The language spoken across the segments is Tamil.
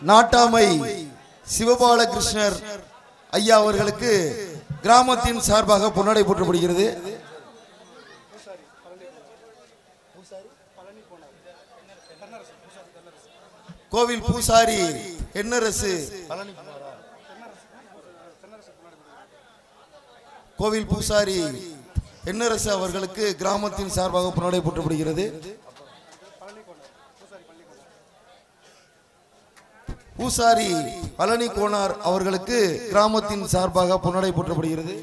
நாட்டாமை சிவபாலகிருஷ்ணர் ஐயா அவர்களுக்கு கிராமத்தின் சார்பாக பொன்னாடை போற்றப்படுகிறது. கோவில் பூசாரி தென்னரசு கோவில் பூசாரி தென்னரசு அவர்களுக்கு கிராமத்தின் சார்பாக பொன்னாடை போற்றப்படுகிறது. பூசாரி பழனி கோனார் அவர்களுக்கு கிராமத்தின் சார்பாக பொன்னாடை போற்றப்படுகிறது.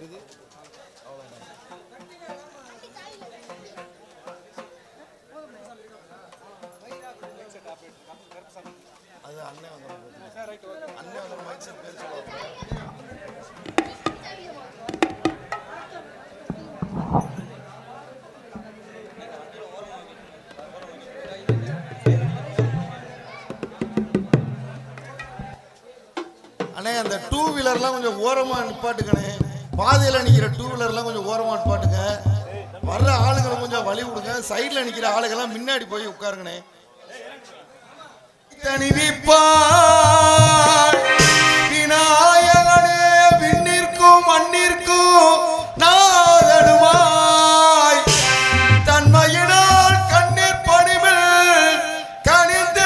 அந்த டூ வீலர்லாம் கொஞ்சம் ஓரமா நிப்பாட்டுக்கணே. பாதையில நிக்கிற டூ வீலர்லாம் கொஞ்சம் ஓரமா நிப்பாட்டுங்க. வர்ற ஆளுங்களை கொஞ்சம் வழி விடுங்க. சைட்ல நிக்கிற ஆளுங்கெல்லாம் முன்னாடி போய் உட்காருங்கண்ணே. விநாயகனே விண்ணிற்கும் மண்ணிற்கும் நாதனுமாய் தன்மையினால் கண்ணீர் பணிவில் கனிந்த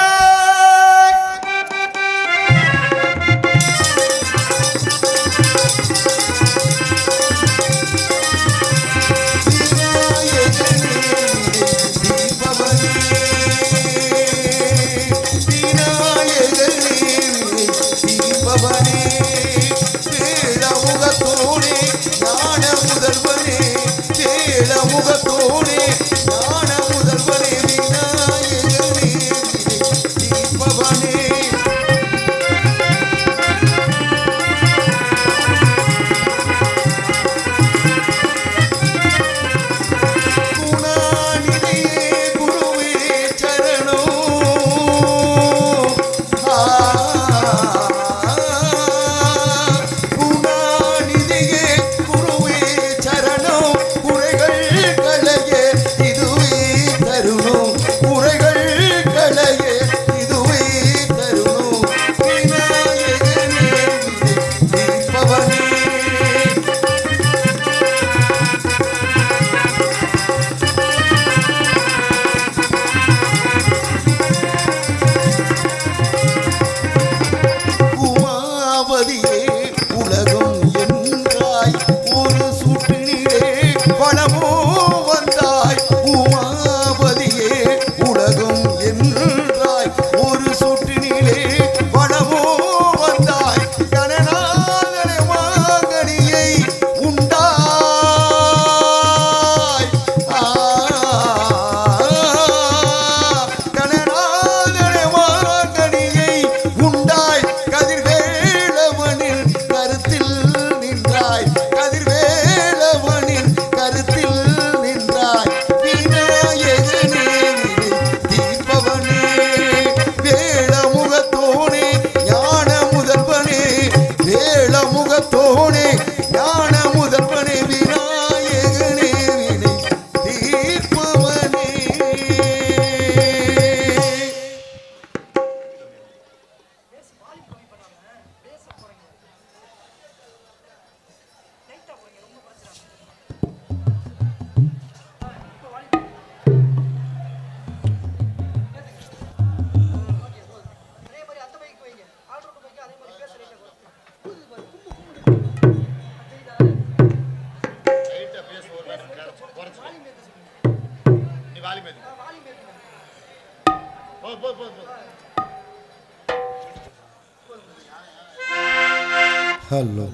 ஹலோ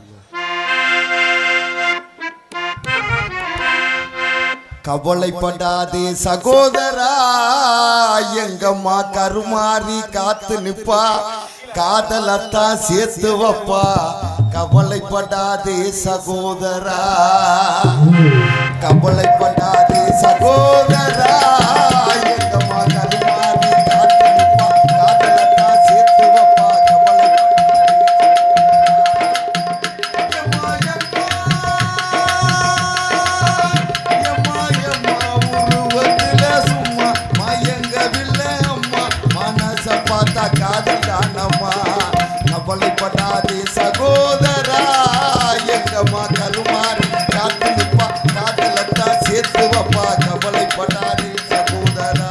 கவலைப்படாதே சகோதரா, எங்கம்மா கருமாறி காத்து நிப்பா, காதலத்தான் சேர்த்து வப்பா. கவலைப்படாதே சகோதரா, கவலைப்படாதே சகோதரா, எங்கம்மா கருமாறி காத்து நிப்பா, காதலத்தான் சேர்த்து வப்பா. காதல் தானம்மா பாப்பா கவலைப்படாதே சகோதரா.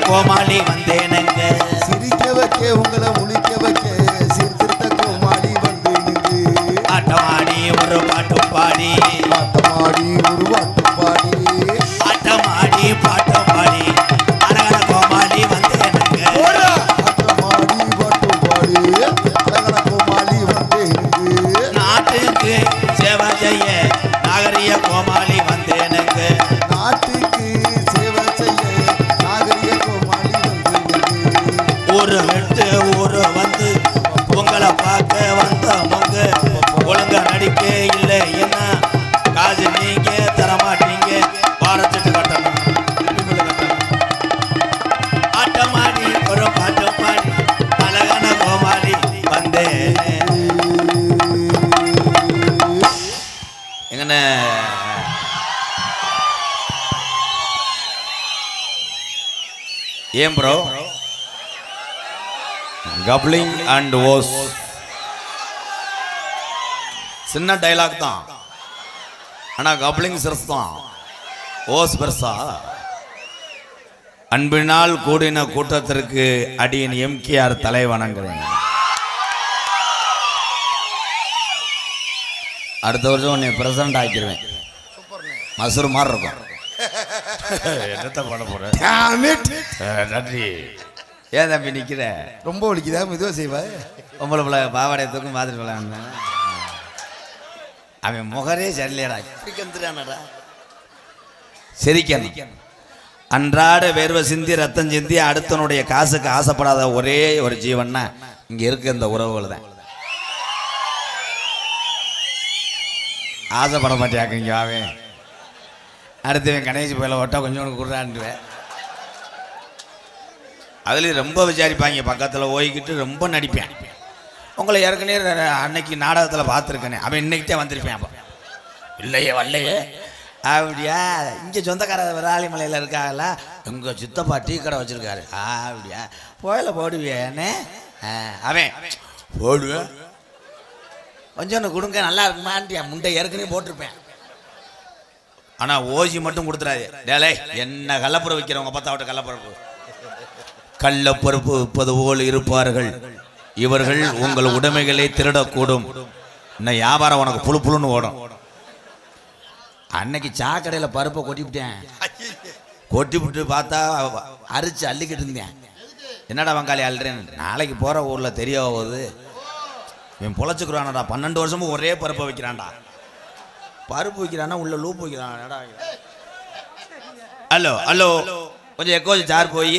கோமாளி வந்தேனுங்க சிரிக்க வைக்க உங்களை முழிக்க வைக்க சீர்திருத்த கோமாளி வந்தேனுங்க ஆட்டமாடி ஒரு பாட்டு பாடி ஆட்டமாடி ஒரு பாட்டு பாடி ஆட்டமாடி பாட்டு பாடி அழகான கோமாளி வந்தேனுங்க ஆட்டமாடி பாட்டு பாடி அழகான கோமாளி வந்தேனுங்க நாட்டுக்கு சேவை செய்ய நாகரிக கோமாளி வந்தேனுங்க நாட்டுக்கு சேவை செய்ய நாகரிக கோமாளி வந்தேனுங்க ஊரு விட்டு ஊரு வந்து உங்களை பார்க்க வந்தவங்க ஒழுங்கா நடிக்க இல்லை என்ன காசு நீங்க தரமாட்டீங்க பாரத்துட்டு கட்டணும் ஆட்டமாடி ஒரு பாட்டு பாடி அழகான கோமாளி வந்தே எங்கண்ணே ஏன் ப்ரோ கப்ளிங் அண்ட் ஓஸ் சின்ன டைலாக் தான் ஆனா கப்ளிங் சிறுசு தான் ஓஸ் பெருசா அன்பினால் கூடின கூட்டத்திற்கு அடியின் எம்கேஆர் தலை வணங்குறேன் அடுத்த வருஷம் உன்னை பிரசன்ட் ஆக்கிடுவேன் மசூர் மாதிரி இருக்கும் என்னத்த பண்ண போறேன் நன்றி ஏன் தம்பி நிக்கிற ரொம்ப ஒழிக்குதா மெதுவா செய்வா பொம்பளை பிள்ளை பாவாடைய தூக்கம் பார்த்துட்டு போலாம் அவன் முகரே சரியில்லையடா இப்படிக்கா சிரிக்கணும் அன்றாட வேர்வை சிந்தி ரத்தம் சிந்தி அடுத்தனுடைய காசுக்கு ஆசைப்படாத ஒரே ஒரு ஜீவன்னா இங்க இருக்க இந்த உறவுகள் தான் ஆசைப்பட மாட்டியாக்குங்க அவன் அடுத்தவன் கணேசி போயில ஒட்டா கொஞ்சம் கொடுறான்டுவேன் அதுலேயும் ரொம்ப விசாரிப்பாங்க பக்கத்தில் ஓய்கிட்டு ரொம்ப நடிப்பேன் உங்களை ஏற்கனவே அன்னைக்கு நாடகத்தில் பார்த்துருக்கேனே அவன் இன்னைக்கிட்டே வந்திருப்பேன் அப்போ இல்லையே வரலையே அப்படியா இங்கே சொந்தக்கார விராலிமலையில் இருக்காங்களா உங்கள் சித்தப்பா டீ கடை வச்சுருக்காரு அப்படியா போயில போடுவியானே அவன் போடுவேன் கொஞ்சம் ஒன்று கொடுங்க நல்லா இருக்குமான்ட்டியா முண்டை ஏற்கனவே போட்டிருப்பேன் ஆனால் ஓசி மட்டும் கொடுத்துறாது டேலே என்ன கள்ளப்புறம் வைக்கிறவங்க பத்தாவட்ட கள்ளப்புறப்பு கள்ளப்பருப்பு விற்பது போல் இருப்பார்கள் இவர்கள் உங்கள் உடைமைகளை திருடக்கூடும் இன்னும் வியாபாரம் உனக்கு புழு புழுன்னு ஓடும் அன்னைக்கு சாக்கடையில் பருப்பை கொட்டிவிட்டேன் கொட்டிவிட்டு பார்த்தா அரிச்சு அள்ளிக்கிட்டு இருந்தேன் என்னடா வங்காளி அள்ளுறேன்னு நாளைக்கு போகிற ஊரில் தெரிய போகுது இவன் பொழைச்சிக்கிறானடா 12 வருஷமும் ஒரே பருப்பை வைக்கிறான்டா பருப்பு வைக்கிறானா உள்ள லூப் வைக்கிறான்டா ஹலோ ஹலோ கொஞ்சம் எக்கோ சார் போய்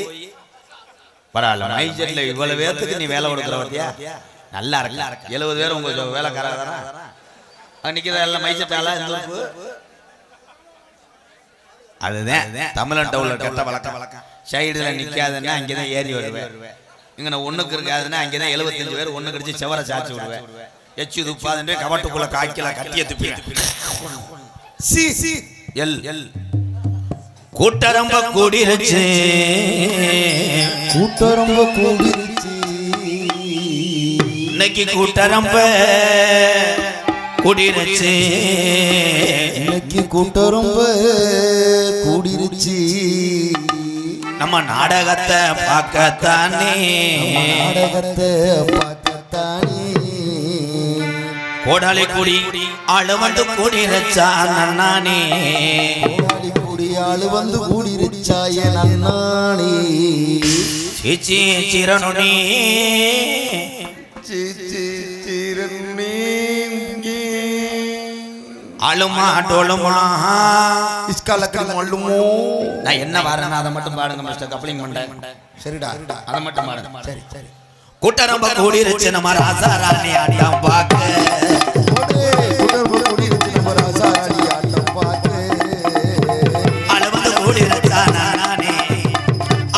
பரவாயில்ல மைஜெட்ல இவ்வளவு பேர்த்துக்கு நீ வேலை கொடுக்குற பத்தியா நல்லா இருக்கல 70 பேர் உங்க வேலைக்காரங்க தானே நிற்கிற எல்லாம் மைஜெட்டால அதுதான் தமிழன் டவுன்ல கெட்ட வழக்கம் சைடுல நிற்காதுன்னா அங்கேதான் ஏறி வருவேன் இங்கே ஒன்றுக்கு இருக்காதுன்னா அங்கேதான் 75 பேர் ஒன்று கடிச்சு செவரை சாய்ச்சி விடுவேன் எச்சு துப்பாதுன்றே கவட்டுக்குள்ள காய்க்கல கட்டிய துப்பிடுவேன். எல் எல் கூட்டரம்ப கூடிருச்சு கூட்டரம்ப கூடிருச்சு இன்னைக்கு கூட்டரம்ப கூடிருச்சு இன்னைக்கு கூட்டரம்ப கூடிருச்சு நம்ம நாடகத்தை பார்க்கத்தானே நாடகத்தை பார்க்கத்தானே கோடாலி கூடி ஆளு வந்து கூடிருச்சா நன்னானே கோடாலி கூடி ஆளு வந்து கூடிருச்சாய நன்னானே சீச்சி சிரணுனி அழுமா டோலுமா இஸ்காலக்கல் மல்லுமோ. நான் என்ன வரேன்னா அதை மட்டும் பாடுங்க மிஸ்டர் கப்ளிங் பண்ணேன். சரிடா அதை மட்டும் பாடுங்க. சரி சரி கூட்டரம்ப கூடிருச்சு நம்ம ராசா ராணி ஆட்டம் பார்க்க கூட்டரம்ப கூடிருச்சு நம்ம ராசா ராணி ஆட்டம் பார்க்க அழுவது கூடிருச்சா நானே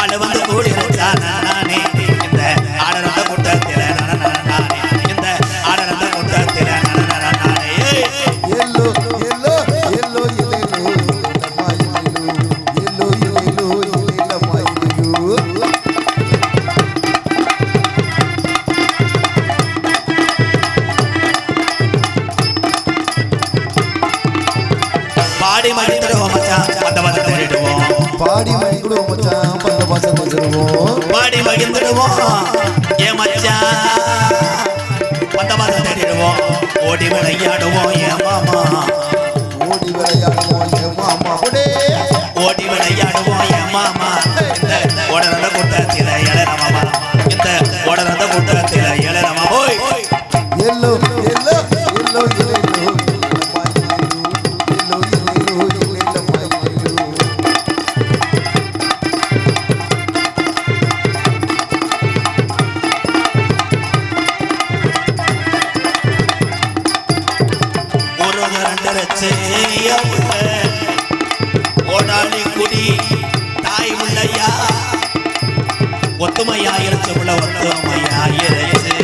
அழுவது கூடிருச்சா நானே இந்த ஆடரந்த கூட்டத்தில நானே இந்த ஆடரந்த கூட்டத்தில நானே எல்லோ எல்லோ எல்லோ எல்லோ எல்லோ எல்லோ பாடி மகிழ்ந்துடுவோம் மச்சான் பந்த பந்த தேடிடுவோம் பாடி மகிழ்ந்துடுவோம் மச்சான் பந்த பாசம் தேடிடுவோம் பாடி மகிழ்ந்துடுவோம் ஏ மச்சான் பந்த பந்த தேடிடுவோம் ஓடி விளையாடுவோம் ஏ மாமா ஓடி விளையாடுவோம் ஏ மாமா ஓடி விளையாடுவோம் ஏ மாமா இந்த ஓடரந்த கூட்டத்தில எழற மாமா இந்த ஓடரந்த கூட்டத்தில எழற மாமா ஓய் எல்லோ எல்லோ எல்லோ எல்லோ ஓடாளி குடி தாய் உள்ளையா ஒத்துமையாயிருச்சு உள்ள ஒத்துமையாயிருச்சு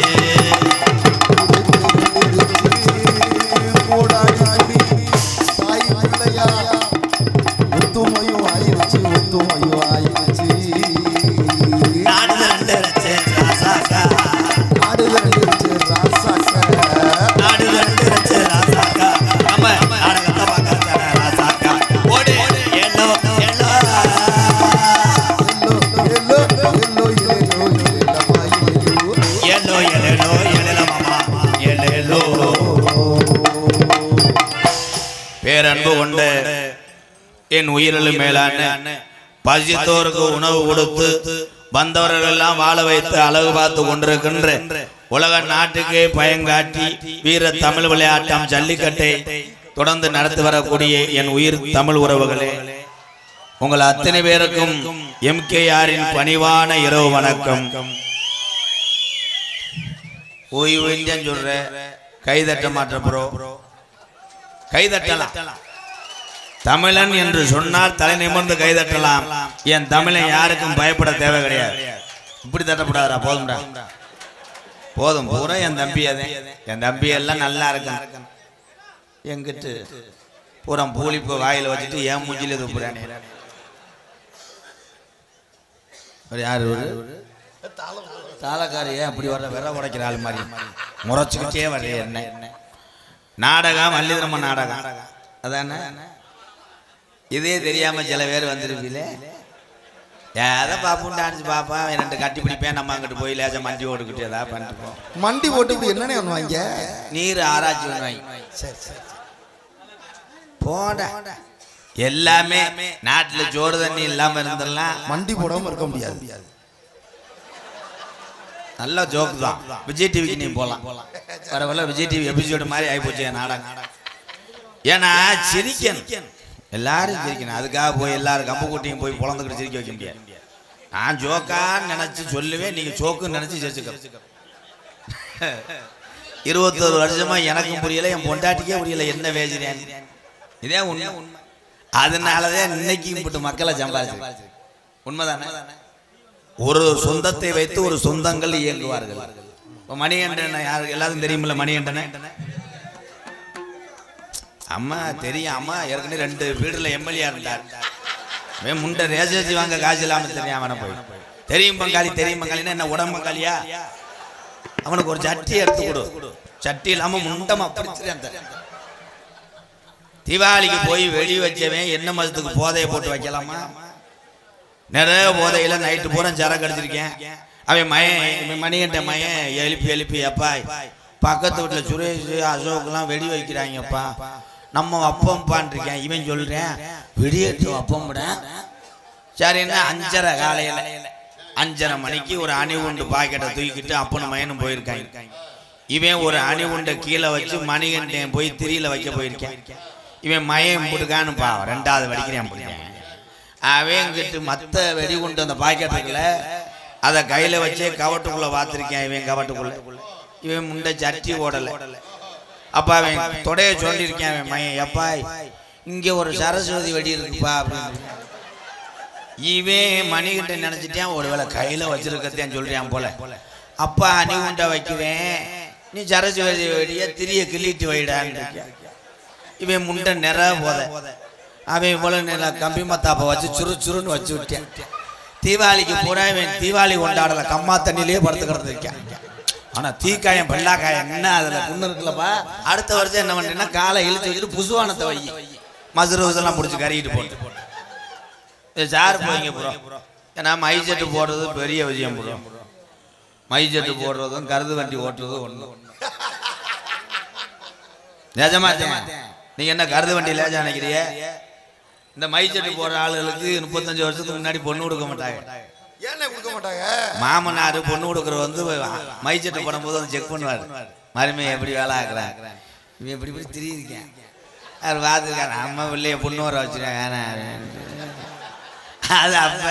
ஒத்துமையும் ஆயிருச்சு ஒத்துமையும் ஆயிருச்சு நாடு ரெண்டு ராசாக்கா நாடு ரெண்டு ராசாக்கா நாடு ரெண்டு ராசாக்கா நம்ம நாடகத்தை பார்க்க ராசாக்கா ஓடு எல்லோ எல்லோ எல்லோ எல்லோ எல்லோ எல்லோ எல்லோ எல்லோ மாமா எல்லோ பேரன்பு கொண்ட என் உயிரிலும் மேலான பசித்தோருக்கு உணவு கொடுத்து வந்தவர்கள் எல்லாம் வாழ வைத்து அழகு பார்த்து கொண்டிருக்கின்ற உலக நாட்டுக்கே பயங்காட்டி வீர தமிழ் விளையாட்டம் ஜல்லிக்கட்டை தொடர்ந்து நடத்தி வரக்கூடிய என் உயிர் தமிழ் உறவுகளே, உங்கள் அத்தனை பேருக்கும் MKRின் பணிவான இரவு வணக்கம். ஓய்வு சொல்ற கைதட்ட மாற்ற ப்ரோ, கைதட்டலாம். தமிழன் என்று சொன்னால் தலை நிமிர்ந்து கைதட்டலாம். என் தமிழன் யாருக்கும் பயப்பட தேவை கிடையாது. இப்படி தட்டப்படாதா? போதும்டா, போதும். பூரா என் தம்பி அதே, என் தம்பி எல்லாம் நல்லா இருக்கான். எங்கிட்டு பூரா பூலிப்பு வாயில் வச்சுட்டு என் மூஞ்சிலே துப்புறானே. யாரு தாளக்காரி? ஏன் அப்படி வர்ற விர உடைக்கிற ஆள் மாதிரி முறைச்சுக்கிட்டே வர்ற என்ன நாடகம்? மல்லிதரம்ம நாடகம் அதானே? இதே தெரியாம சில பேர் வந்துருப்பீல, ஏதோ பாப்புன்னு டான்ஸ் பாப்பா ரெண்டு கட்டி பிடிப்பேன், நம்ம அங்கிட்டு போய் லேசா மண்டி ஓட்டுக்கிட்டு ஏதாவது பண்ணிப்போம். மண்டி ஓட்டு என்னன்னு பண்ணுவாங்க? நீர் ஆராய்ச்சி பண்ணுவாங்க. சரி சரி போட எல்லாமே நாட்டுல ஜோடு தண்ணி இல்லாம இருந்தெல்லாம் மண்டி போடாம இருக்க முடியாது. நல்ல ஜோக்கு தான். விஜய் டிவிக்கு நீ போலாம். பரவாயில்ல, விஜய் டிவி எபிசோடு மாதிரி ஆகிப்போச்சு நாடகம். ஏன்னா சிரிக்கணும், எல்லாரும் சிரிக்கணும். அதுக்காக போய் எல்லாரும் கம்பு கூட்டியும் போய் பொழந்துக்கிட்டு சிரிக்க வைக்க முடியாது. நான் ஜோக்கான்னு நினைச்சு சொல்லுவேன், நீங்க ஜோக்குன்னு நினைச்சு சிரிச்சுக்க. 21 வருஷமா எனக்கும் புரியல, என் பொண்டாட்டிக்கே புரியல என்ன பேசுறேன். இதே உண்மை. அதனாலதான் இன்னைக்கு இப்படி மக்களை சம்பாதிச்சு. உண்மைதானே? ஒரு சொந்தத்தை வைத்து ஒரு சொந்தங்கள் இயங்குவார்கள். இப்போ மணிகண்டன் யாரு எல்லாரும் தெரியுமில்ல மணிகண்டனை? அம்மா தெரியும். அம்மா ஏற்கனவே 2 வீடுல எம்எல்ஏ இருந்தார். முண்டை ரேசேஜி வாங்க காசு இல்லாமல் தெரியாம போய் தெரியும் பங்காளி தெரியும் பங்காளின்னா என்ன உடம்பு பங்காளியா? அவனுக்கு ஒரு சட்டி எடுத்து கொடு. சட்டி இல்லாம முண்டமா பிடிச்சிருந்த தீபாவளிக்கு போய் வெடி வச்சவன் என்ன மதத்துக்கு போதையை போட்டு வைக்கலாமா? நிறைய போதையில நைட்டு பூரா சரக்கு அடிச்சிருக்கேன். அவன் மயன் மணிகண்ட மயன் எழுப்பி அப்பா பக்கத்து வீட்டில் சுரேஷ் அசோக்கெல்லாம் வெடி வைக்கிறாங்கப்பா, நம்ம அப்பம்ப்பான் இருக்கேன். இவன் சொல்றேன் வெடியேற்று அப்பம்பிட. சரின்னா 5:30 காலையில் 5:30 மணிக்கு ஒரு அணிவுண்டு பாக்கெட்டை தூக்கிட்டு அப்பனும் மயனும் போயிருக்காங்க. இவன் ஒரு அணிவுண்டை கீழே வச்சு மணிகண்டன் போய் திரியில வைக்க போயிருக்கேன். இவன் மயம் போட்டுக்கானுப்பா 2வது வடிக்கிறேன் போயிருக்கேன். அவன் கிட்ட மற்ற வெடிகுண்டு அந்த பாக்கெட்டுக்குள்ள அதை கையில் வச்சே கவட்டுக்குள்ளே பார்த்துருக்கேன். இவன் கவட்டுக்குள்ள இவன் முண்டை சட்டி ஓடலை. அப்போ அவன் தொடைய சொல்லியிருக்கேன். அவன் மையன் எப்பா இங்கே ஒரு சரஸ்வதி வெடி இருக்குப்பா அப்படின்னு. இவன் மணிகிட்ட நினச்சிட்டேன் ஒருவேளை கையில் வச்சிருக்கத்தேன்னு சொல்கிறான் போல. அப்பா அணி உண்டை வைக்குவேன், நீ சரஸ்வதி வெடியை திரிய கிள்ளிட்டு வைடான்னு. இவன் முண்டை நிற போத. அவன் போல கம்பி மத்தாப்பை வச்சு சுருன்னு வச்சு விட்டேன். தீபாவளிக்கு பூரா இவன் தீபாவளி கொண்டாடலை, கம்மா தண்ணியிலேயே படுத்துக்கிறது இருக்கேன். ஆனால் தீக்காயம் வெள்ளாக்காயம் என்ன அதில் புண்ணு இருக்குல்லப்பா. அடுத்த வருஷம் என்ன பண்ணுறேன்னா காலை இழுத்து வச்சுட்டு புசுவானத்தை வை, மசுரூசெல்லாம் பிடிச்சி கறிக்கிட்டு போட்டு சார் போய்ங்க ப்ரோ. ஏன்னா மைசெட்டு போடுறது பெரிய விஷயம் ப்ரோ. மைசெட்டு போடுறதும் கருது வண்டி ஓட்டுறதும் ஒன்று. நிஜமா நீங்கள் என்ன கருது வண்டி லேஜா நினைக்கிறிய? இந்த மைசெட்டு போடுற ஆளுகளுக்கு 35 வருஷத்துக்கு முன்னாடி பொண்ணு கொடுக்க மாட்டாங்க. ஏன்னா கொடுக்க மாட்டாங்க. மாமனார் பொண்ணு கொடுக்குற வந்து மைசெட்டு போடும்போது வந்து செக் பண்ணுவார், மருமையை எப்படி வேலை ஆக்குறான், இவன் எப்படி திரியிருக்கேன் அவர் பார்த்துருக்காரு. அம்மா பிள்ளைய பொண்ணு வர வச்சுருக்காங்க. அது அப்ப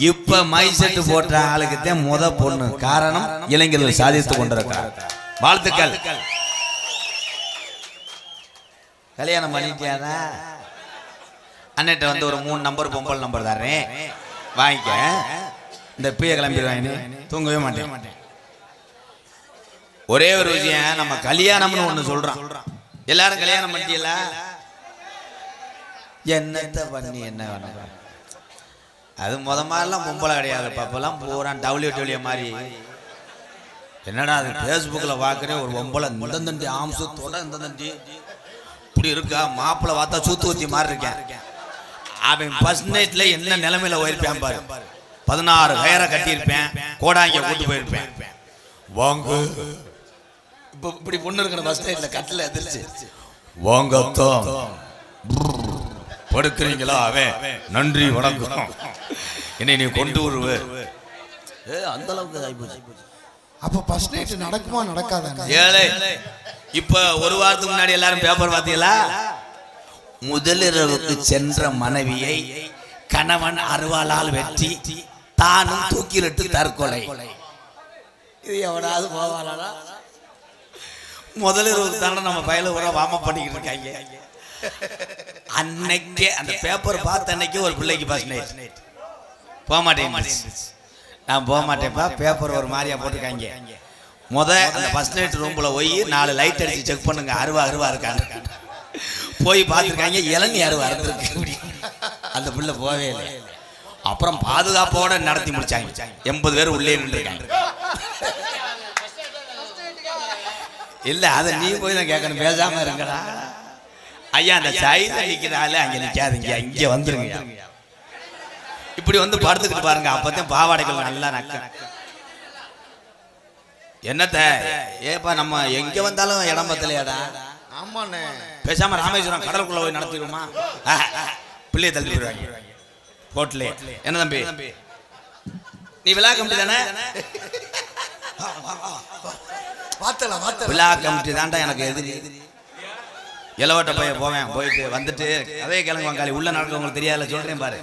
இப்ப மைசெட்டு போட்ட ஆளுக்குத்தான் பொண்ணு. காரணம் இளைஞர்கள் சாதித்து கொண்டிருக்கார். வாழ்த்துக்கள். கல்யாணம் பண்ணிட்டியானா? அன்னிட்ட வந்து ஒரு 3 நம்பர் பொம்பல் நம்பர் தர்றேன் வாங்கிக்க. இந்த பிய கிளம்பிடுவாங்க, தூங்கவே மாட்டேன். ஒரே ஒரு விஷயம், நம்ம கல்யாணம்னு ஒண்ணு சொல்றோம். எல்லாரும் கல்யாணம் பண்ணிட்டீங்கள? என்னத்தை பண்ணி என்ன வேணும்? அது மாதிரிலாம் பொம்பளை கிடையாது. அப்பெல்லாம் பூரான் டவுலிய மாதிரி. என்னடா அது ஃபேஸ்புக்கில் பார்க்குறேன் ஒரு பொம்பளை இந்தந்தண்டி ஆம்சத்தோட இந்தந்தண்டி இப்படி இருக்கா. மாப்பிள்ளை பார்த்தா சூத்து ஊத்தி மாதிரி இருக்கேன். அவன் ஃபர்ஸ்ட் நைட்ல என்ன நிலைமையில போயிருப்பேன் பாரு. 16 கயரை கட்டியிருப்பேன், கோடாங்க கூட்டு போயிருப்பேன். வாங்க இப்போ இப்படி பொண்ணு இருக்கணும். ஃபர்ஸ்ட் நைட்ல கட்டில எதிர்த்து வாங்க படுக்கிறீங்களா? அவன் நன்றி வணக்கம், என்னை நீ கொண்டு வருவ. அந்த அளவுக்கு ஆயிப்போச்சு. அப்ப ஃபர்ஸ்ட் நைட் நடக்குமா நடக்காதா? ஏழை இப்ப ஒரு வாரத்துக்கு முன்னாடி எல்லாரும் பேப்பர் பார்த்தீங்களா? முதலிரவுக்கு சென்ற மனைவியை கணவன் அருவாளால் வெட்டி தானும் தூக்கிலிட்டு தற்கொலை. இது எவனாவது போவாளா? முதலிரவுக்கு தானே நம்ம பயில ஒரு வாம பண்ணிக்கிட்டு இருக்காங்க. அன்னைக்கே அந்த பேப்பர் பார்த்த அன்னைக்கு ஒரு பிள்ளைக்கு ஃபர்ஸ்ட் நைட் போக மாட்டேன். நான் போக மாட்டேன்ப்பா, பேப்பர் ஒரு மாதிரியா போட்டிருக்காங்க. அந்த ஃபர்ஸ்ட் நைட் ரூம்ல போய் 4 லைட் அடிச்சு செக் பண்ணுங்க, அருவா இருக்காங்க. போய் பார்த்துருக்காங்க, இளநீ அருவா இருக்கு. அந்த பிள்ளை போவே இல்லை. அப்புறம் பாதுகாப்போட நடத்தி முடிச்சாங்க. 80 பேர் உள்ளே நின்றுருக்காங்க. இல்ல அதை நீ போய் தான் கேட்கணும், பேசாம இருங்கடா. ஐயா அந்த சைடுல நிக்கிறாள், அங்க நிக்காதீங்க, இங்க வந்துருங்க. இப்படி வந்து படுத்துக்கிட்டு பாருங்க, அப்பதான் பாவாடைகள் நல்லா நக்க. என்னத்த ஏப்பா நம்ம எங்க வந்தாலும் இடம் பத்தலையாடா? ஆமாண்ணே, பேசாம ராமேஸ்வரம் கடலுக்குள்ள போய் நடத்திடுமா? பிள்ளைய தள்ளி போயிடுவாங்க போட்ல. என்ன தம்பி நீ விழா கமிட்டி தானே? விழா கமிட்டி தான்டா எனக்கு எதிரி. இளவட்ட பையன் போவேன், போயிட்டு வந்துட்டு அதே கிழங்கு வங்காளி உள்ள நடக்கிறவங்களுக்கு தெரியாதுல, சொல்றேன் பாரு.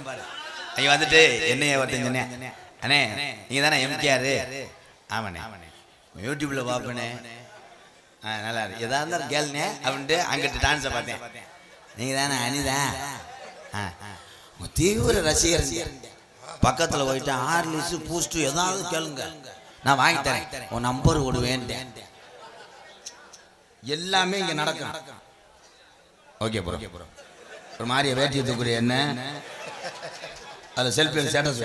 அங்க வந்துட்டு என்னைய ஒருத்தன் சொன்னேன், அண்ணே நீங்க தானே எம்கேஆர்? ஆமாண்ணே, யூடியூப்ல பார்ப்பேனே, நல்லா இருக்கு, எதா இருந்தாலும் கேளுனே அப்படின்ட்டு அங்கிட்டு டான்ஸை பார்த்தேன். நீங்க தானே அனிதான்? தீவிர ரசிகர். பக்கத்தில் போயிட்டு ஹார்லிக்ஸ் பூஸ்ட் ஏதாவது கேளுங்க, நான் வாங்கி தரேன், உன் நம்பர் விடுவேன். எல்லாமே இங்க நடக்கும். Okay bro. ஒரு மாதிரியே வேட்டி தூக்குறிய என்ன அதில் செல்ஃபி ஸ்டேட்டஸ்.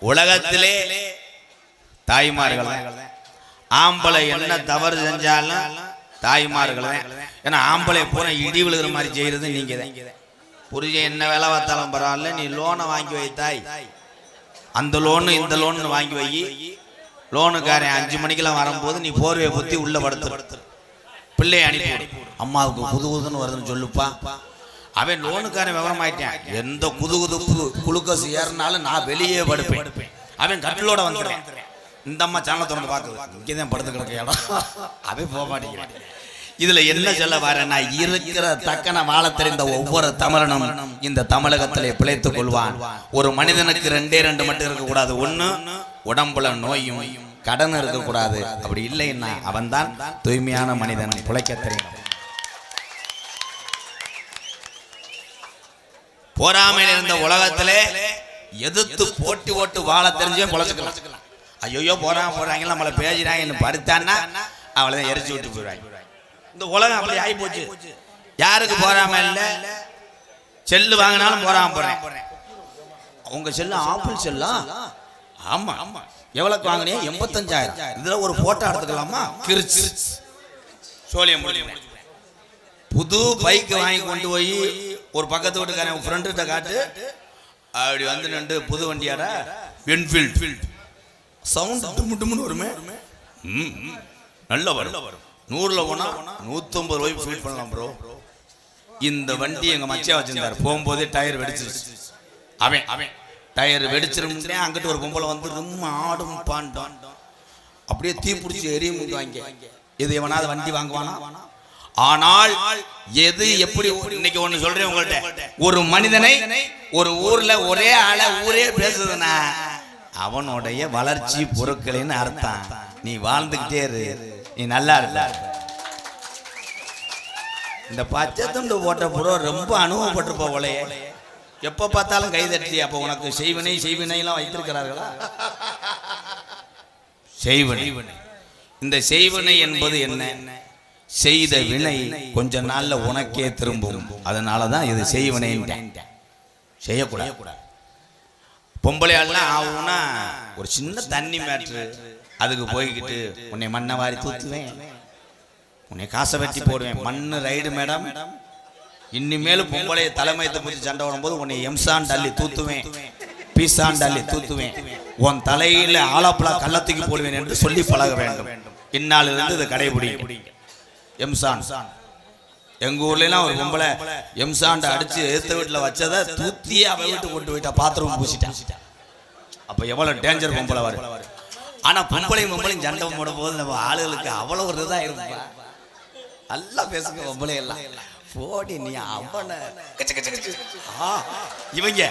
உலகத்திலே தாய்மார்கள் ஆம்பளை என்ன தவறு செஞ்சாலும் தாய்மார்கள். ஏன்னா ஆம்பளை பூரா இடி விழுகிற மாதிரி செய்யறது நீங்க தான். புரிஞ்ச என்ன வேலை பார்த்தாலும் பரவாயில்ல, நீ லோனை வாங்கி வை தாய், அந்த லோனு இந்த லோன்னு வாங்கி வை. லோனுக்காரன் 5 மணிக்கெல்லாம் வரும்போது நீ போர்வையை புத்தி உள்ள படுத்து பிள்ளைய அனுப்பி அம்மாவுக்கு புது புதுன்னு வருதுன்னு சொல்லுப்பா. அவன் லோனுக்காரன் விவரம் ஆயிட்டான். எந்த புது குளுக்கோஸ் ஏறினாலும் நான் வெளியே படுப்பேன். அவன் கட்டிலோட வந்துடுறேன். இந்த அம்மா சேனலை திறந்து பார்க்குது, இங்கேதான் படுத்து கிடக்க இடம். அவன் போக மாட்டேங்கிறான். இதுல என்ன சொல்ல வரேன்னா, இருக்கிற தக்கன வாழ தெரிந்த ஒவ்வொரு தமிழனும் இந்த தமிழகத்திலே பிழைத்துக் கொள்வான். ஒரு மனிதனுக்கு 2 மட்டும் இருக்கக்கூடாது. ஒண்ணு உடம்புல நோயும் கடன் இருக்கக்கூடாது. அப்படி இல்லைன்னா அவன் தான் தூய்மையான மனிதன், பிழைக்க தெரியும். போராமையில் இருந்த உலகத்திலே எதிர்த்து போட்டி ஓட்டு வாழ தெரிஞ்சே பொழைச்சுக்கலாம். ஐயோ போறாங்க நம்மளை பேசுறாங்க படுத்தான்னா அவளை எரிச்சு விட்டு போயிடுவாங்க. இந்த உலகம் அப்படி ஆகி போச்சு. யாருக்கு போறாம இல்ல, செல்லு வாங்கினாலும் போறாம போறேன். உங்க செல்லு ஆப்பிள் செல்லா? ஆமா. எவ்வளவுக்கு வாங்கினே? 85,000. இதுல ஒரு போட்டோ எடுத்துக்கலாமா? கிரிச்சு சோழியம் முடியும். புது பைக் வாங்கி கொண்டு போய் ஒரு பக்கத்து வீட்டுக்காரன் ஃப்ரெண்டு காட்டு, அப்படி வந்து நின்று புது வண்டியாட என்ஃபீல்டு சவுண்ட் டுமுன்னு வருமே, நல்ல வரும். 100ல் போனா 150 ரூபாய் ஃபீல் பண்ணலாம் ப்ரோ. இந்த வண்டி எங்க மச்சியா வச்சிருந்தாரு. போகும்போதே டயர் வெடிச்சிருச்சு. அவன் டயர் வெடிச்சிருந்தே அங்கிட்டு ஒரு பொம்பளை வந்து ரொம்ப ஆடும் பாண்டான், அப்படியே தீ பிடிச்சி எரிய முடுவாங்க. இது எவனாவது வண்டி வாங்குவானா? ஆனால் எது எப்படி, இன்னைக்கு ஒண்ணு சொல்றேன் உங்கள்கிட்ட, ஒரு மனிதனை ஒரு ஊர்ல ஒரே ஆள ஊரே பேசுதுன்னா அவனுடைய வளர்ச்சி பொருட்களின்னு அர்த்தம். நீ வாழ்ந்துகிட்டே இரு, நீ நல்லா இருக்க. இந்த பச்சை துண்டு போட்ட புறோ ரொம்ப அனுபவப்பட்டிருப்ப போலையே. எப்ப பார்த்தாலும் கை தட்டி. அப்ப உனக்கு செய்வினை எல்லாம் வைத்திருக்கிறார்களா? செய்வினை. இந்த செய்வினை என்பது என்ன? செய்த வினை கொஞ்ச நாள்ல உனக்கே திரும்பும். அதனாலதான் இது செய்வினை. செய்யக்கூடாது. பொம்பளையாள்லாம் ஆகும்னா ஒரு சின்ன தண்ணி மேட்ரு, அதுக்கு போய்கிட்டு உன்னை மண்ணை வாரி தூத்துவேன், உன்னை காசை வெட்டி போடுவேன், மண்ணு ரைடு மேடம். இனிமேலும் பொம்பளைய தலைமையத்தை பற்றி சண்டை வரும்போது உன்னை எம்சான் டல்லி தூத்துவேன், பீசான் டல்லி தூத்துவேன், உன் தலையில ஆலாப்பலா கள்ளத்துக்கு போடுவேன் என்று சொல்லி பழக வேண்டும். இந்நாளிலிருந்து இதை கடைபிடிங்க. எம்சான் எங்க ஊர்லாம் ஒரு பொம்பளை எம்சாண்ட அடிச்சு எடுத்த வீட்டுல வச்சதை தூத்தியே அவ வீட்டுக்கு கொண்டு போயிட்டா, பாத்ரூம் பூசிட்டான். அப்ப எவ்வளவு டேஞ்சர் பொம்பளை வரும். ஆனா பொம்பளையும் சண்டை போடும் போது நம்ம ஆளுகளுக்கு அவ்வளவு ஒரு இதாக இருப்பா. நல்லா பேசுங்க பொம்பளை எல்லாம். போடி நீ அவனை இவங்க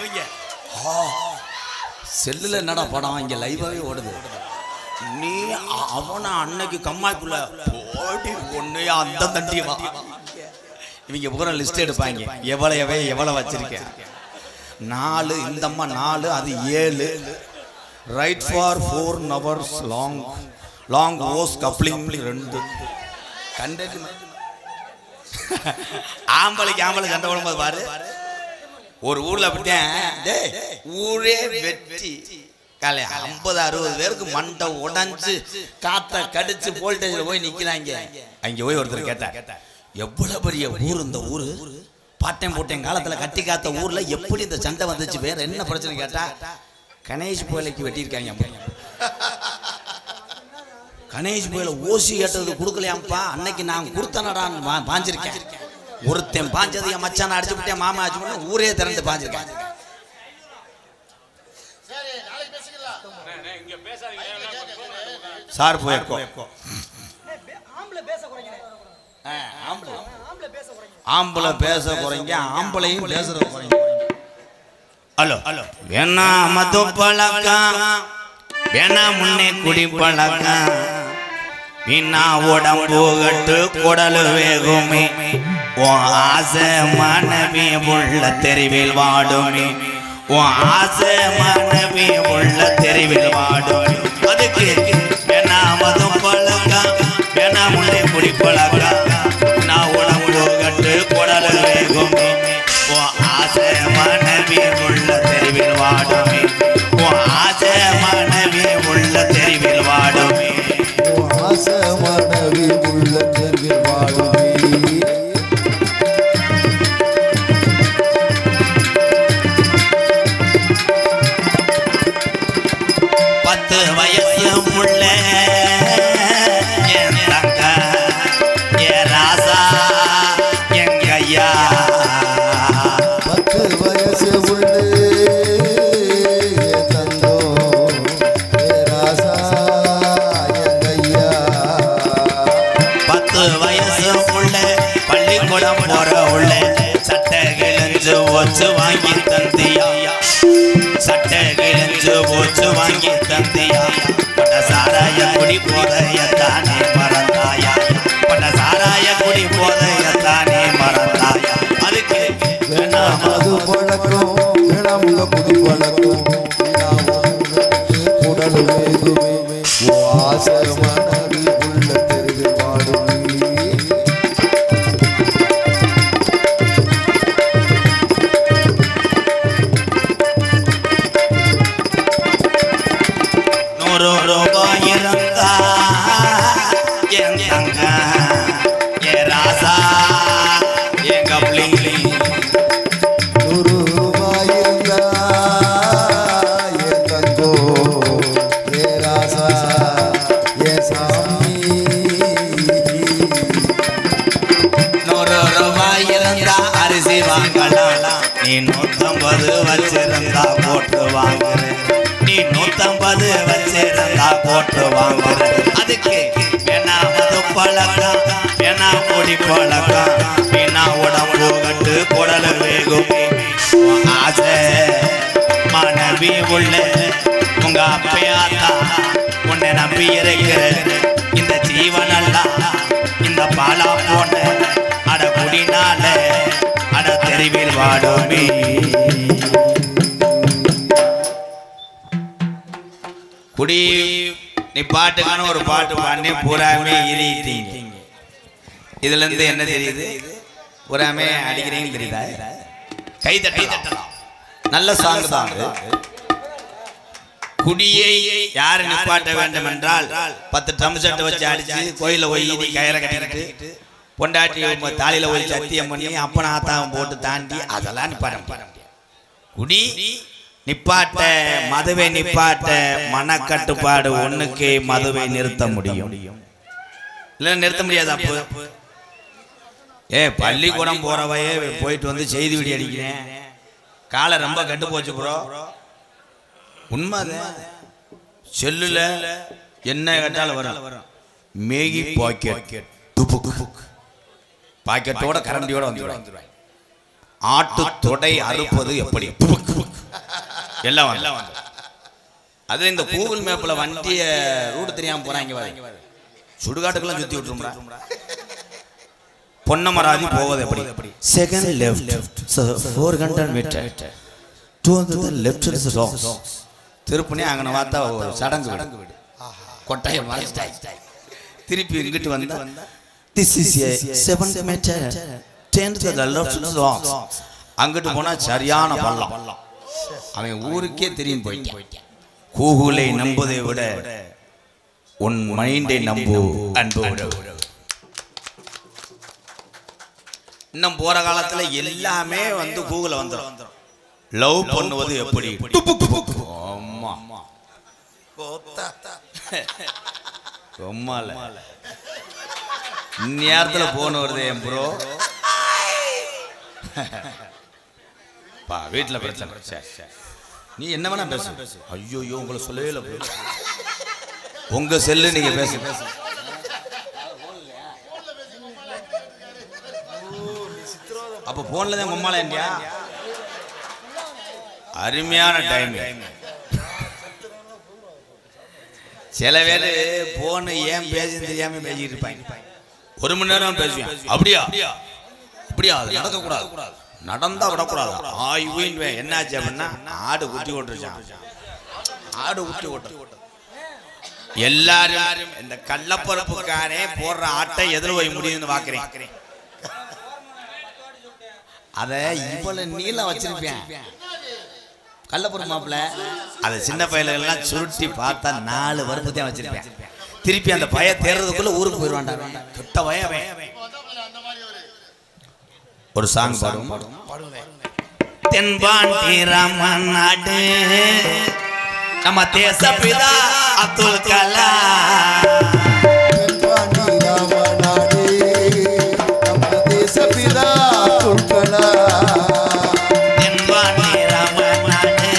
செல்லுல என்னடா படம் இங்க லைவாவே ஓடுது. நீ அவனை அன்னைக்கு கம்மாய்க்குள்ள போடி ஒன்னு அந்த தண்டியவா. இவங்க பூரா லிஸ்ட் எடுப்பாங்க, எவ்வளவு வச்சிருக்கேன். 4 இந்த அம்மா 4, அது 7. Right for 4 hours long hose coupling 2 கண்டது. ஆம்பளைக்கு சண்டை போடும்போது பாரு, ஒரு ஊர்ல அப்படித்தான் ஊரே வெற்றி காலை 50-60 பேருக்கு மண்டை உடைஞ்சு காத்த கடிச்சு வோல்டேஜ்ல போய் நிக்கிறாங்க. அங்க போய் ஒருத்தர் கேட்டார், எவ்வளவு பெரிய ஊர் இந்த ஊரு, பாட்டையும் போட்டேன் காலத்துல கட்டி காத்த ஊர்ல எப்படி இந்த சண்டை வந்துச்சு, வேற என்ன பிரச்சனை கேட்டா, கணேஷ் புயலைக்கு வெட்டியிருக்காங்க. கணேஷ் புயல ஓசி கேட்டது கொடுக்கலையாம்ப்பா, அன்னைக்கு நான் கொடுத்தனடான்னு பாஞ்சிருக்கேன். ஒருத்தன் பாஞ்சது என் மச்சான அடிச்சு விட்டேன், மாமா அடிச்சு ஊரே திறந்து பாஞ்சிருக்கேன். சார் போயிருக்கோம். ஆம்பளை பேச குறைங்க, ஆம்பளையும் பேசுற குறைங்க. ஹலோ வேணா மது பழக்கம், வேணா முன்னே குடி பழக்கம், வீணா உடம்பு கட்டு குடல் வேகுமே, ஓ ஆசை மனைவி உள்ள தெருவில் வாடுமே, உன் ஆசை மனைவி உள்ள தெருவில் வாடும் அதுக்கு வேணா மதம் பழக்கம் வேணா முன்னே குடி பழக்கம் நான் உடம்பு கட்டு குடல வேகும் உன் ஆசை மனைவி உள்ள தெருவில் வாடுமே உன் ஆசை மனைவி உள்ள தெருவில் வாடுமே ஆசை மனைவி உள்ள தெருவில் வாடுமே 10 வயசு முள்ள என் தங்க ஏ ராசா எங்க ஐயா 10 வயசு உள்ள என் தங்கோ ஏ ராசா எங்க ஐயா 10 வயசு முள்ள பள்ளிக்கூடம் போற உள்ள சட்டை கிழிஞ்சு ஒச்சு வாங்கி தந்தியா சட்டை கிழிஞ்சு ஒச்சு வாங்கி தந்தியா பட்ட சாராய குடி போதையத்தானே மறந்தாயா பட்ட சாராய குடி போதையத்தானே மறந்தாயா அதுக்கு வேணாம் மது பழக்கம் வேணாம் உள்ள குடி பழக்கம் உடல் வேகுமே ஆசை மனைவி உள்ள தெருவில் வாடுமே 100 ரூபாய் இருந்தா என் தங்க ஏ ராசா என் கப்ளி 100 ரூபாய் இருந்தா என் தங்கோ ஏ ராசா ஏ சாமி 100 ரூபாய் இருந்தா அரிசி வாங்கலாம் நீ 150 வச்சிருந்தா போட்டு வாங்குறேன் நீ 150 வச்சிருந்தா போட்டு வாங்குறேன் அதுக்கு வேணா மது பழக்கம் வேணா குடி பழக்கம் வேணா உடம்பு கட்டு குடல் வேகும் ஆசை மனைவி உள்ள உங்க அப்பையாத்தா உன்னை நம்பி இருக்கிற இந்த ஜீவனெல்லாம் இந்த பாலா போன அட குடினால அட தெருவில் வாடுமே குடி நீ பாட்டுக்கான ஒரு பாட்டு பாடினே பூராமே இறிட்டீங்க இதுல இருந்து என்ன தெரியுது பூராமே அடிக்கிறீங்கன்னு தெரியுதா கை தட்டலாம் நல்ல சாங் தான் குடியை யாரு நிப்பாட்ட வேண்டும் என்றால் 10 ட்ரம் செட் வச்சு அடிச்சு கோயில போய் கயிறை கட்டிக்கிட்டு பொண்டாட்டி தாலியில போய் சத்தியம் பண்ணி அப்பன ஆத்தாவும் போட்டு தாண்டி அதெல்லாம் நிப்பாட்ட குடி நிப்பாட்ட மதுவை நிப்பாட்ட மனக்கட்டுப்பாடு ஒண்ணுக்கே மதுவை நிறுத்த முடியும் இல்ல நிறுத்த முடியாது அப்போ பள்ளிக்கூடம் போறவையே போயிட்டு வந்து செய்தி விடி அடிக்கிறேன் காலை ரொம்ப கட்டு போச்சு ப்ரோ உண்மைதான் செல்லுல என்ன கேட்டாலும் வரும் மேகி பாக்கெட் பாக்கெட்டோட கரண்டியோட வந்துடுவாங்க ஆட்டு தொடை அறுப்பது எப்படி எல்லாம் வந்து அது இந்த கூகுள் மேப்ல வண்டிய ரூட் தெரியாம போறாங்க சுடுகாட்டுக்கெல்லாம் சுத்தி விட்டுரும்டா பொன்னமராதி போவது எப்படி second left 400 metre to the left is wrong திருப்பனே அங்கன வாத்தா சடங்கு விடு கொட்டாய மாறிட்டாய் திருப்பி இங்கிட்டு வந்தா this is 7 metre 10 to the left is wrong அங்கிட்டு போனா சரியான பள்ளம் அவன் ஊருக்கே தெரியும் போயிட்டான் கூகுளை நம்புவதை விட உன் மைண்டை நம்பு அன்போடு இன்னும் போற காலத்துல எல்லாமே வந்து கூகுள வந்துடும் லவ் பண்ணுவது எப்படி அம்மா நேரத்துல போன வருது என் ப்ரோ பா வீட்டுல பிரச்சனை நீ என்ன வேணா பேசு ஐயோ உங்களை சொல்லவே இல்லை உங்க செல்லு நீங்க பேசு அப்ப போன்ல தான் உம்மால இந்தியா அருமையான டைம் சில பேர் போன் ஏன் பேசுன்னு தெரியாம பேசிட்டு இருப்பாங்க 1 மணி நேரம் பேசுவேன் அப்படியா அப்படியா அது நடக்க கூடாது நடந்தா விடக்கூடாது. ஆய்வுன்னு என்னாச்சு அப்படின்னா ஆடு குட்டி ஓட்டுருச்சான். ஆடு குட்டி ஓட்டு எல்லாரும் இந்த கள்ளப்பருப்புக்காரே போடுற ஆட்டை எதில் போய் முடியுதுன்னு பாக்குறேன். அத இவ்வளவு நீளம் வச்சிருப்பேன் கள்ளப்பருப்பு மாப்பிள்ள. அதை சின்ன பையலாம் சுருட்டி பார்த்தா 4 வருப்பு தான் வச்சிருப்பேன். திருப்பி அந்த பய தேர்றதுக்குள்ள ஊருக்கு போயிடுவான்டா. கிட்ட பய ஒரு சாங் பாடுவோம். தென்பாண்டி ராமநாடு நம்ம தேசப்பிதா அப்துல் கலாம். தென்பாண்டி ராமநாடு நம்ம தேசப்பிதா அப்துல் கலாம். தென்பாண்டி ராமநாடு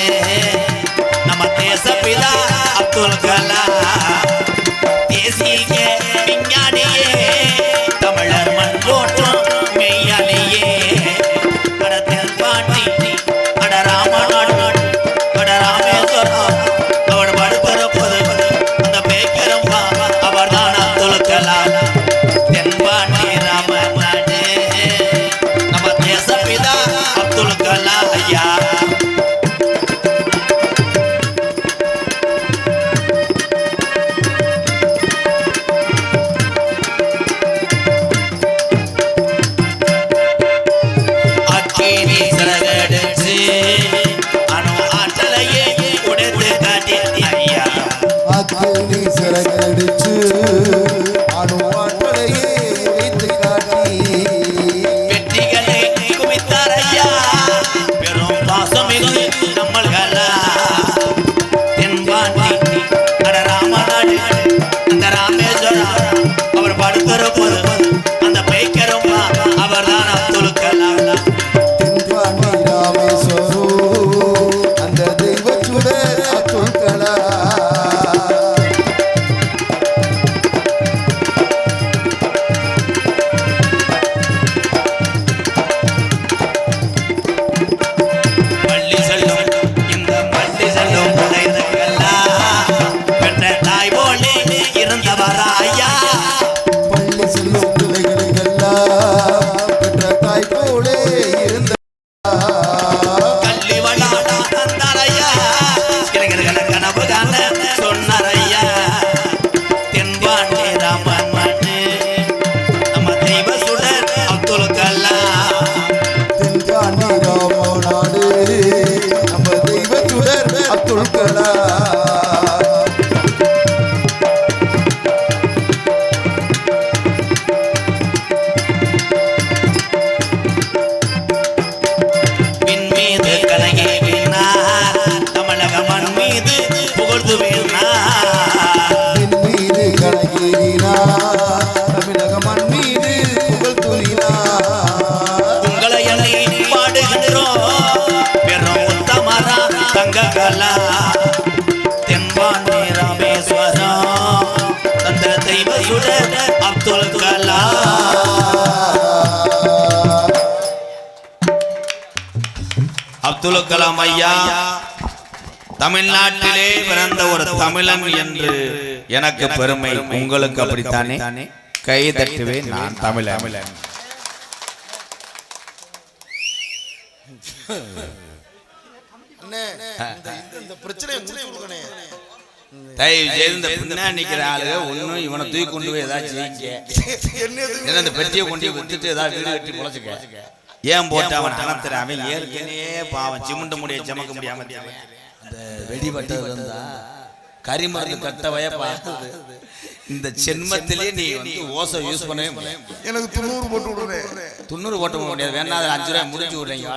நம்ம தேசப்பிதா அப்துல் கலாம். தேசிய விஞ்ஞானியே தமிழர் மண் போற்றும் மெய்யானியே. அட தென்பாண்டி அட ராமநாடு அட ராமேஸ்வரம் அவள் படுப்பது அந்த பேக்கரும் அவர்தான் அப்துல் கலாம். தென்பாண்டி ராமநாடு நம்ம தேசப்பிதா அப்துல் கலாம் ஐயா. அக்கினி சிறகடிச்சு அணு ஆற்றலையே உடைத்து காட்டி ஐயா. அக்கினி சிறகடிச்சு அணு ஆற்றலையே வைத்து காட்டி வெற்றிகளை குவித்தார் ஐயா. பெரும் பாசமிகு நம்மள்களா. தென்பாண்டி அட ராமநாடு அந்த ராமேஸ்வரம் அவர் படுத்திருப்பது அந்த பைக்கரும் அவர்தான் அப்துல் கலாம். தென்பாண்டி ராமேஸ்வரம் அந்த தெய்வச்சுடர் அப்துல் கலாம். பள்ளி செல்லும் இந்த பள்ளி செல்லும் பிள்ளைகளெல்லாம் பெற்ற தாய் போலே இருந்தவரா ஐயா. பள்ளி செல்லும் பிள்ளைகளுக்கெல்லாம் பெற்ற தாய் போலே இருந்த கல்வி வளாடா தந்தார் ஐயா. இளைஞர்களை கனவு காண சொன்னார் ஐயா. தென்பாண்டி ராமநாடு நம்ம தெய்வ சுடர் அப்துல் கலாம். தென்பாண்டி ராமநாடு நம்ம தெய்வச்சுடர் அப்துல் கலாம். விண்மீது கலங்கி வீணார் தமிழக மண் மீது புகழ்ந்து வீணார். என் மீது கலங்கினார் தமிழக மண் மீது புகழ் துணினார். உங்களை எண்ணி பாடுகின்றோம் பெரும் உத்தமரா தங்க கலா. தென்பாண்டி ராமேஸ்வரம் தந்த தெய்வ சுடர் அப்துல் கலாம். அப்துல் கலாம் ஐயா தமிழ்நாட்டிலே பிறந்த ஒரு தமிழன் என்று எனக்கு பெருமை. உங்களுக்கு அப்படித்தானே? கை தட்டுவேன் நான் தமிழன். இந்த பிரச்சனையை முடிச்சு கொடுக்கணே. தயவு செய்து இந்த பின்னாடி நிக்கிற ஆளுங்க ஒன்னும் இவனை தூக்கி கொண்டு போய் ஏதாச்சும் செய்யுங்க. இந்த பெட்டியை கொண்டு போய் விட்டுட்டு ஏதாவது வீடு கட்டி பொழைச்சுக்க. ஏன் போட்டு அவன் அனத்துற அவன் ஏற்கனவே பாவம் சிமுண்ட முடிய சமக்க முடியாம அந்த வெடிபட்டது இருந்தா கரிமருந்து கட்ட வயப்பாகுது. இந்த சென்மத்திலே நீ வந்து ஓசை யூஸ் பண்ணவே முடியாது. எனக்கு 90 போட்டு விடுறேன். 90 போட்டு முடியாது. வேணா 5 ரூபாய் முடிச்சு விடுறீங்க.